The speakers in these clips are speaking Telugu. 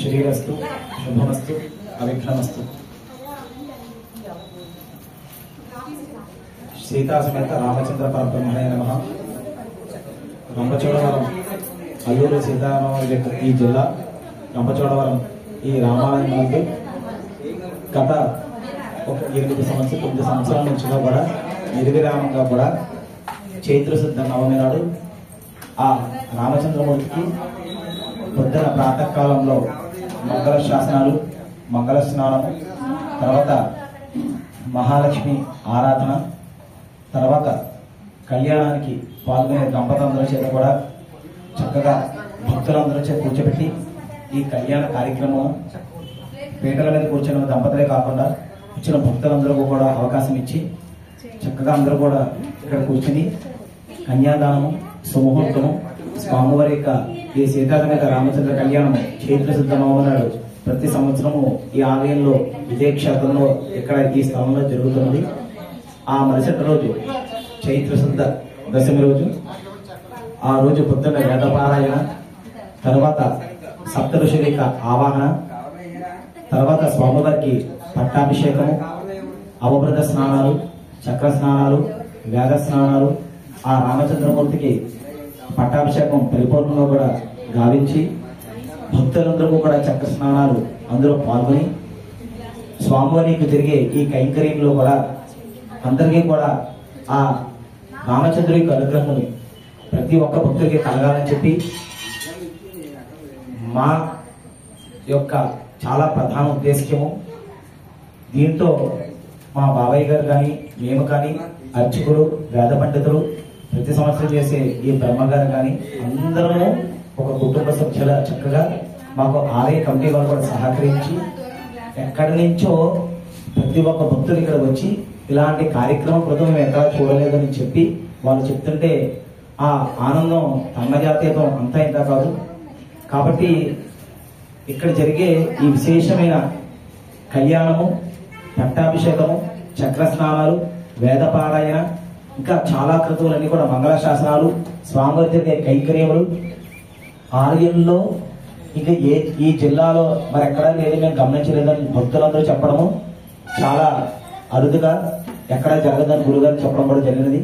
శ్రీరస్తు శుభమస్తు అవిఘ్నమస్తు. సీతా సమేత రామచంద్ర పరబ్రహ్మణే నమః. రంపచోడవరం అల్లూరు సీతారామరాజు ఈ జిల్లా రంపచోడవరం ఈ రామాలయం నుండి గత ఒక 9 సంవత్సరాల నుంచిగా కూడా నిర్విరామంగా కూడా చైత్రశుద్ధ నవమి నాడు ఆ రామచంద్రమూర్తికి పొద్దున ప్రాతకాలంలో మంగళ శాసనాలు, మంగళ స్నానం, తర్వాత మహాలక్ష్మి ఆరాధన, తర్వాత కళ్యాణానికి పాల్గొనే దంపతులందరి చేత కూడా చక్కగా భక్తులందరి చేత కూర్చోబెట్టి ఈ కళ్యాణ కార్యక్రమం పీటల మీద కూర్చున్న దంపతులే కాకుండా వచ్చిన భక్తులందరూ కూడా అవకాశం ఇచ్చి చక్కగా అందరూ కూడా ఇక్కడ కూర్చుని కన్యాదానము, సుముహూర్తము, స్వామివారి యొక్క ఈ సీతాసమేత రామచంద్ర కళ్యాణము చైత్రశుద్ధ నవమి నాడు ప్రతి సంవత్సరము ఈ ఆలయంలో ఇదే క్షేత్రంలో ఇక్కడ ఈ స్థలంలో జరుగుతున్నది. ఆ మరుసటి రోజు చైత్రశుద్ధ దశమి రోజు, ఆ రోజు పొద్దున్న వేదపారాయణ, తర్వాత సప్తఋషుల యొక్క ఆవాహన, తర్వాత స్వామివారికి పట్టాభిషేకము, అవభృత స్నానాలు, చక్ర స్నానాలు, వేద స్నానాలు, ఆ రామచంద్రమూర్తికి పట్టాభిషేకం పరిపూర్ణంగా కూడా గావించి భక్తులందరూ కూడా చక్ర స్నానాలు అందరూ పాల్గొని స్వామివారికి జరిగే ఈ కైంకర్యంలో కూడా అందరికీ కూడా ఆ రామచంద్రుడి యొక్క అనుగ్రహం ప్రతి ఒక్క భక్తుడికి కలగాలని చెప్పి మా యొక్క చాలా ప్రధాన ఉద్దేశ్యము. దీంతో మా బాబాయ్ గారు కానీ, మేము కానీ, అర్చకులు, వేద పండితులు, ప్రతి సంవత్సరం చేసే ఈ బ్రహ్మగారు కానీ అందరూ ఒక కుటుంబ సభ్యుల చక్కగా మాకు ఆలయ కమిటీ వాళ్ళు కూడా సహకరించి ఎక్కడి నుంచో ప్రతి ఒక్క భక్తులు ఇక్కడ వచ్చి ఇలాంటి కార్యక్రమం ప్రథమ మేము ఎక్కడా చూడలేదని చెప్పి వాళ్ళు చెప్తుంటే ఆ ఆనందం తన్మజాతీయతం అంతా ఇంత కాదు. కాబట్టి ఇక్కడ జరిగే ఈ విశేషమైన కళ్యాణము, పట్టాభిషేకము, చక్ర స్నానాలు, వేదపారాయణ, ఇంకా చాలా క్రతువులన్నీ కూడా మంగళ శాసనాలు, స్వామివారి జరిగే కైంకర్యములు ఆలయంలో ఇంకా ఈ జిల్లాలో మరి ఎక్కడా లేదు, మేము గమనించలేదని భక్తులందరూ చెప్పడము చాలా అరుదుగా, ఎక్కడా జరగదని గురుగారు చెప్పడం కూడా జరిగినది.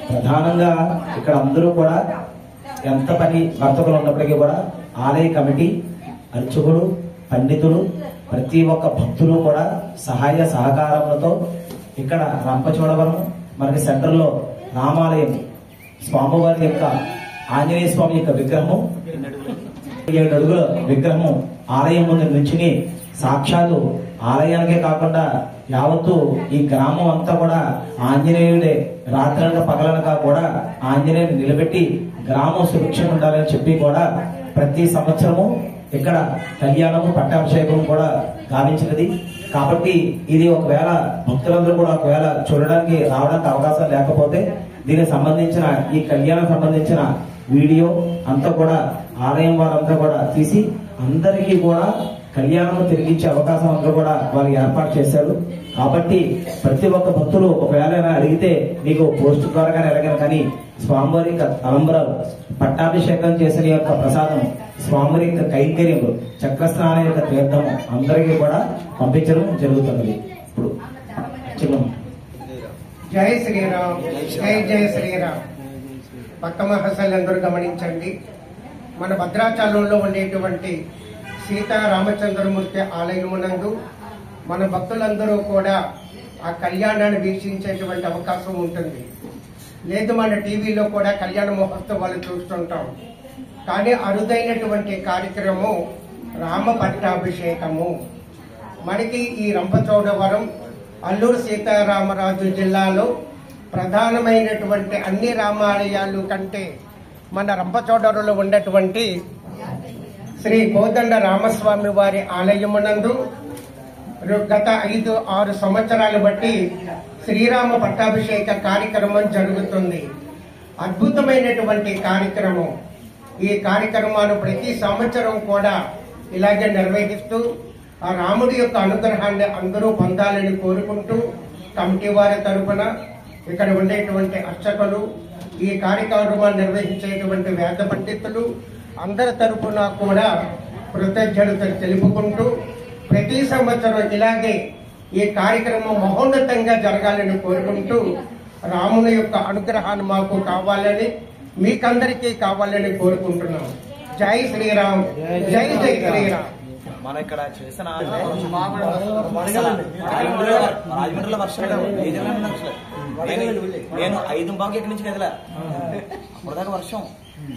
ప్రధానంగా ఇక్కడ అందరూ కూడా ఎంత పని వర్తకులు ఉన్నప్పటికీ కూడా ఆలయ కమిటీ, అర్చకులు, పండితులు, ప్రతి ఒక్క భక్తులు కూడా సహాయ సహకారములతో ఇక్కడ రంపచోడవరం మనకి సెంటర్లో రామాలయం స్వామివారి యొక్క ఆంజనేయ స్వామి యొక్క విగ్రహము 7 అడుగుల విగ్రహం ఆలయం ముందు నుంచుని సాక్షాత్తు ఆలయానికే కాకుండా యావత్తు ఈ గ్రామం అంతా కూడా ఆంజనేయుడే రాత్రనక పగలనక కూడా ఆంజనేయుని నిలబెట్టి గ్రామం సుభిక్షంగా ఉండాలని చెప్పి కూడా ప్రతి సంవత్సరము ఇక్కడ కళ్యాణము, పట్టాభిషేకం కూడా గావించినది. కాబట్టి ఇది ఒకవేళ భక్తులందరూ కూడా ఒకవేళ చూడడానికి రావడానికి అవకాశం లేకపోతే దీనికి సంబంధించిన ఈ కళ్యాణం సంబంధించిన వీడియో అంతా కూడా ఆలయం వారంతా కూడా తీసి అందరికీ కూడా కళ్యాణం తిరిగించే అవకాశం అందరూ కూడా వాళ్ళు ఏర్పాటు చేశారు. కాబట్టి ప్రతి ఒక్క భక్తులు ఒకవేళ అడిగితే మీకు పోస్ట్ ద్వారా ఎలాగైనా కానీ స్వామివారి యొక్క తలంబరాలు, పట్టాభిషేకం చేసిన యొక్క ప్రసాదం, స్వామివారి యొక్క కైంకర్యము, చక్రస్నానం యొక్క తీర్థం అందరికీ కూడా పంపించడం జరుగుతున్నది. ఇప్పుడు జై శ్రీరామ్, జై జై శ్రీరామ్. భక్త మహాశయులందరూ గమనించండి, మన భద్రాచలంలో ఉండేటువంటి సీతారామచంద్రమూర్తి ఆలయమునందు మన భక్తులందరూ కూడా ఆ కళ్యాణాన్ని వీక్షించేటువంటి అవకాశం ఉంటుంది. లేదు మన టీవీలో కూడా కళ్యాణ మహోత్సవాలు చూస్తుంటాం. కానీ అరుదైనటువంటి కార్యక్రమం రామ పట్టాభిషేకము. మనకి ఈ రంపచోడవరం అల్లూరు సీతారామరాజు జిల్లాలో ప్రధానమైనటువంటి అన్ని రామాలయాలు కంటే మన రంపచోడవరంలో ఉన్నటువంటి శ్రీ కోదండ రామస్వామి వారి ఆలయమునందు గత 5-6 సంవత్సరాలు బట్టి శ్రీరామ పట్టాభిషేక కార్యక్రమం జరుగుతుంది. అద్భుతమైనటువంటి కార్యక్రమం. ఈ కార్యక్రమాలు ప్రతి సంవత్సరం కూడా ఇలాగే నిర్వహిస్తూ ఆ రాముడి యొక్క అనుగ్రహాన్ని అందరూ పొందాలని కోరుకుంటూ కమిటీ వారి తరఫున ఇక్కడ ఉండేటువంటి అర్చకులు, ఈ కార్యక్రమాన్ని నిర్వహించేటువంటి వేద పండితులు అందరి తరఫున కూడా కృతజ్ఞతలు తెలుపుకుంటూ ప్రతి సంవత్సరం ఇలాగే ఈ కార్యక్రమం మహోన్నతంగా జరగాలని కోరుకుంటూ రాముని యొక్క అనుగ్రహాన్ని మాకు కావాలని మీకందరికీ కావాలని కోరుకుంటున్నాం. జై శ్రీరామ్, జై జై శ్రీరామ్. మనం ఇక్కడ చేసిన రాజమండ్రిలో వర్షం నేను 5 బాగా ఎక్కడి నుంచి కదలా అప్పటిదాకా వర్షం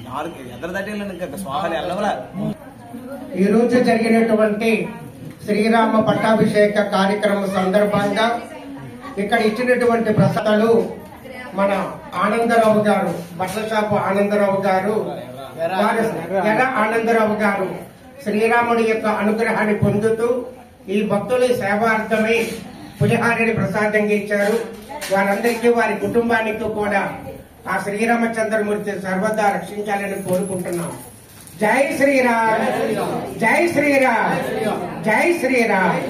4 ఎద్దరు దాటి స్వాహాలు వెళ్ళవలా. ఈ రోజు జరిగినటువంటి శ్రీరామ పట్టాభిషేక కార్యక్రమం సందర్భంగా ఇక్కడ ఇచ్చినటువంటి ప్రసాదాలు మన ఆనందరావు గారు, బట్టల షాపు ఆనందరావు గారు, ఎర్ర ఆనందరావు గారు శ్రీరాముడి యొక్క అనుగ్రహాన్ని పొందుతూ ఈ భక్తుల సేవార్థమై పులిహారిని ప్రసాదంగా ఇచ్చారు. వారందరికీ వారి కుటుంబానికి కూడా ఆ శ్రీరామచంద్రమూర్తి సర్వదా రక్షించాలని కోరుకుంటున్నాం. జై శ్రీరామ్, జై శ్రీరామ్, జై శ్రీరామ్.